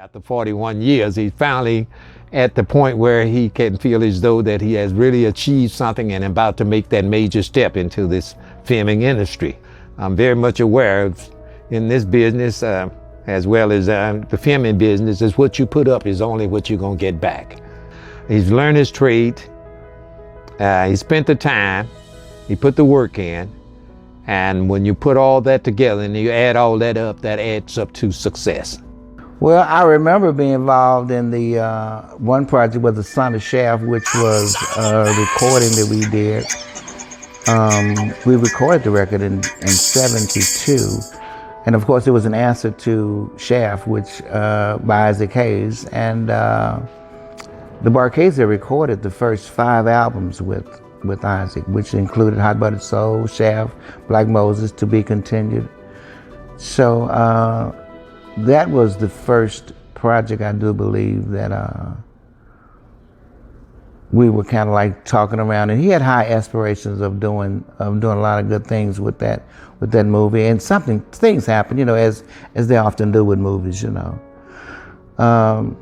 After 41 years, he's finally at the point where he can feel as though that he has really achieved something and about to make that major step into this filming industry. I'm very much aware of in this business, as well as the filming business, is what you put up is only what you're gonna get back. He's learned his trade, he spent the time, he put the work in, and when you put all that together and you add all that up, that adds up to success. Well, I remember being involved in the one project with the Son of Shaft, which was a recording that we did. We recorded the record in '72, and of course it was an answer to Shaft, which by Isaac Hayes, and the Barcades recorded the first 5 albums with Isaac, which included Hot Buttered Soul, Shaft, Black Moses, To Be Continued. So that was the first project, I do believe, that we were kind of like talking around, and he had high aspirations of doing a lot of good things with that movie. And things happened, you know, as they often do with movies, you know. And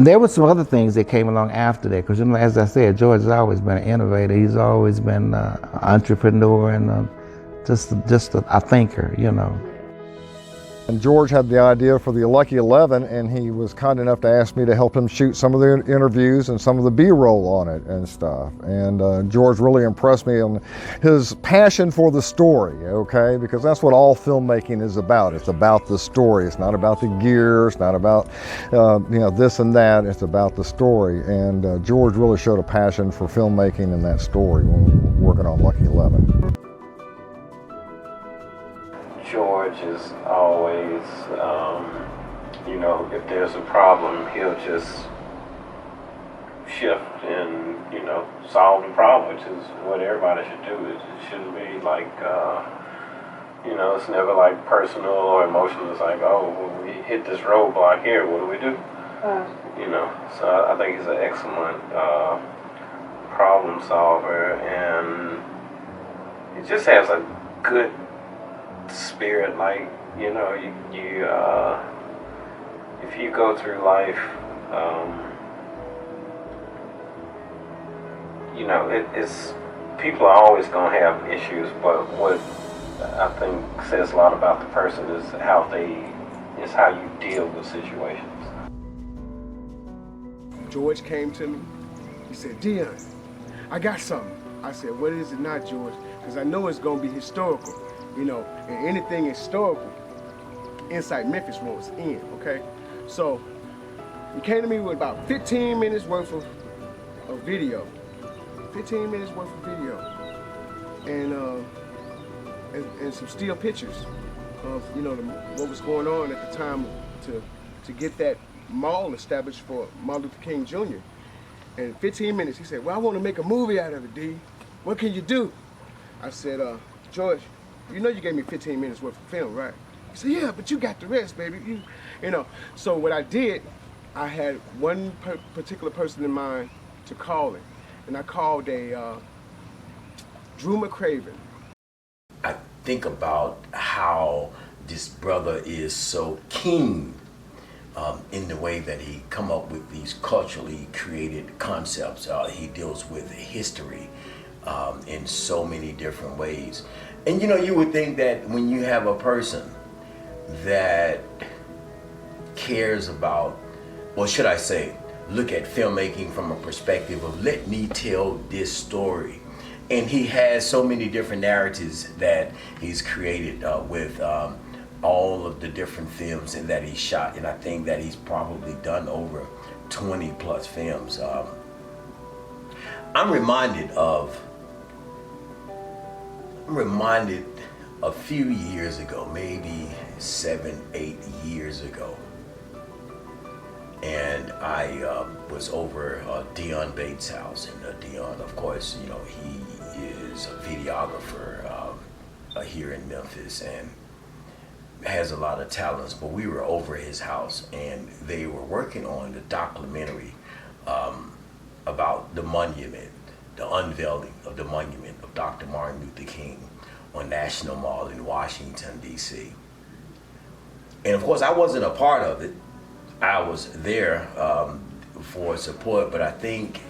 there were some other things that came along after that, because, you know, as I said, George has always been an innovator. He's always been an entrepreneur and just a thinker, you know. And George had the idea for the Lucky 11, and he was kind enough to ask me to help him shoot some of the interviews and some of the B-roll on it and stuff. And George really impressed me on his passion for the story, okay? Because that's what all filmmaking is about. It's about the story. It's not about the gear. It's not about, you know, this and that. It's about the story. And George really showed a passion for filmmaking and that story when we were working on Lucky 11. George is always, you know, if there's a problem, he'll just shift and, you know, solve the problem, which is what everybody should do. It shouldn't be like, you know, it's never like personal or emotional. It's like, oh, when we hit this roadblock here, what do we do? You know, so I think he's an excellent problem solver, and he just has a good spirit. Like, you know, you if you go through life, you know, it's people are always gonna have issues, but what I think says a lot about the person is how you deal with situations. George came to me. He said, "Dion, I got something." I said, "What is it now, George? Because I know it's gonna be historical. You know, and anything historical, Inside Memphis wants in, okay?" So he came to me with about 15 minutes worth of video. 15 minutes worth of video. And some still pictures of, you know, what was going on at the time to get that mall established for Martin Luther King Jr. And in 15 minutes, he said, "Well, I want to make a movie out of it, D. What can you do?" I said, "George, you know you gave me 15 minutes worth of film, right?" He said, "Yeah, but you got the rest, baby." You know. So what I did, I had one particular person in mind to call it, and I called a Drew McCraven. I think about how this brother is so keen in the way that he come up with these culturally created concepts. He deals with history in so many different ways. And you know, you would think that when you have a person that cares about, or should I say, look at filmmaking from a perspective of let me tell this story. And he has so many different narratives that he's created with all of the different films that he shot. And I think that he's probably done over 20 plus films. I'm reminded a few years ago, maybe 7, 8 years ago, and I was over Dion Bates' house, and Dion, of course, you know, he is a videographer here in Memphis and has a lot of talents, but we were over his house and they were working on the documentary about the monument, the unveiling of the monument of Dr. Martin Luther King on National Mall in Washington, D.C. And of course, I wasn't a part of it. I was there for support, but I think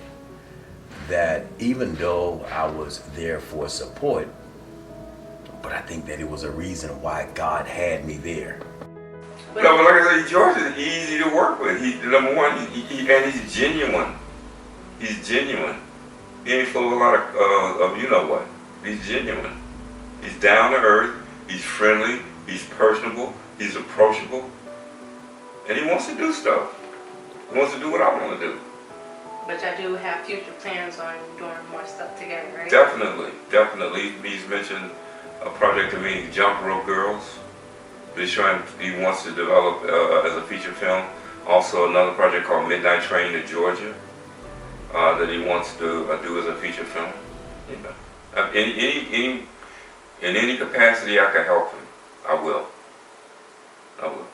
that even though I was there for support, but I think that it was a reason why God had me there. No, but like I said, George is easy to work with. Number one, and he's genuine. He's genuine. He ain't full of a lot of you know what. He's genuine. He's down to earth. He's friendly. He's personable. He's approachable. And he wants to do stuff. He wants to do what I want to do. But y'all do have future plans on doing more stuff together, right? Definitely, definitely. He's mentioned a project to me, Jump Rope Girls. He wants to develop as a feature film. Also another project called Midnight Train to Georgia that he wants to do as a feature film. Yeah. In any capacity I can help him, I will. I will.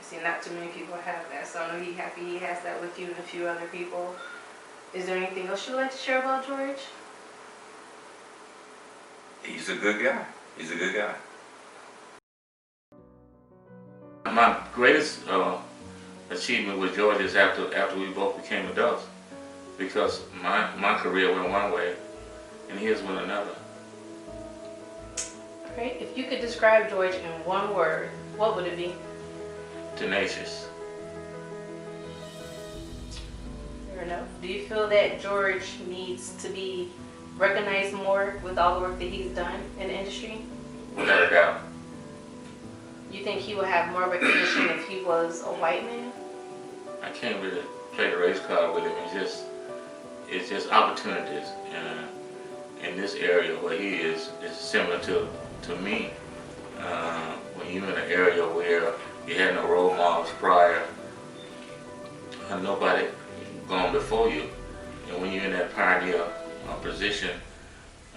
See, not too many people have that, so I know he's happy he has that with you and a few other people. Is there anything else you'd like to share about George? He's a good guy. He's a good guy. My greatest achievement with George is after we both became adults, because my career went one way and his went another. Right. If you could describe George in one word, what would it be? Tenacious. Fair enough. Do you feel that George needs to be recognized more with all the work that he's done in the industry? Without a doubt. You think he would have more recognition if he was a white man? I can't really play the race card with him. It's just opportunities. In this area where he is similar to me. When you're in an area where you had no role models prior, nobody gone before you, and when you're in that pioneer position,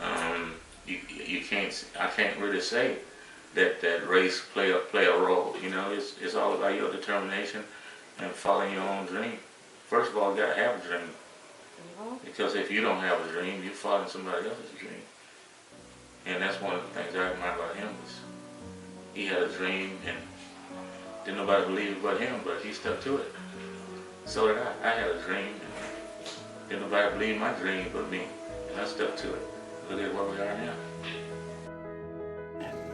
I can't really say that race play a role. You know, it's all about your determination and following your own dream. First of all, you gotta have a dream, because if you don't have a dream, you're following somebody else's dream. And that's one of the things I admire about him, is he had a dream and didn't nobody believe it but him, but he stuck to it. So did I. I had a dream and didn't nobody believe my dream but me, and I stuck to it. Look at where we are now.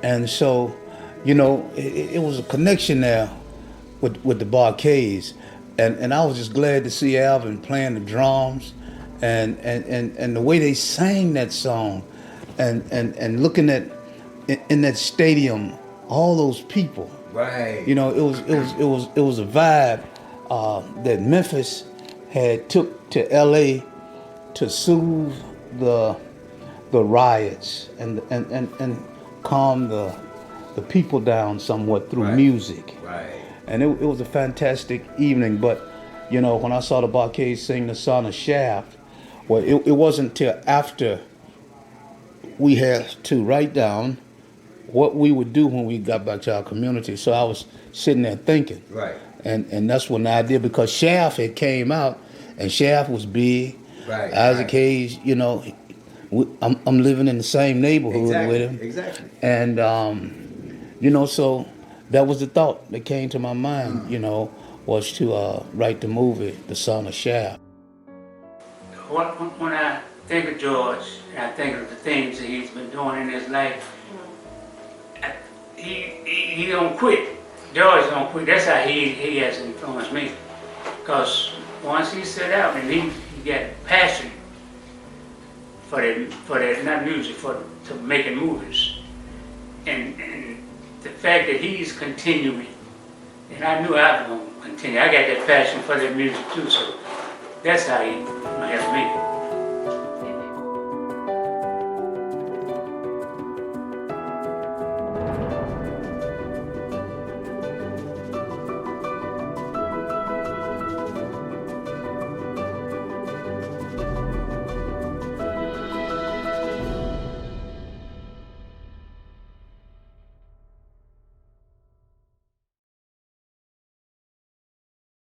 And so, you know, it was a connection there with the Barcades. And I was just glad to see Alvin playing the drums and the way they sang that song and looking at in that stadium, all those people. Right. You know, it was a vibe that Memphis had took to LA to soothe the riots and calm the people down somewhat through music. Right. And it was a fantastic evening. But, you know, when I saw the Barcades sing the Son of Shaft, well, it wasn't till after we had to write down what we would do when we got back to our community. So I was sitting there thinking. Right. And that's when the idea, because Shaft had came out, and Shaft was big. Right. Isaac Hayes, you know, I'm living in the same neighborhood with him. Exactly. And, you know, so that was the thought that came to my mind, you know, was to write the movie, The Son of Shaft. When I think of George, and I think of the things that he's been doing in his life, he don't quit. George don't quit. That's how he has influenced me. Because once he set out and he got passion for that, not music, to making movies. And the fact that he's continuing, and I knew I was going to continue. I got that passion for that music too, so that's how he helped me.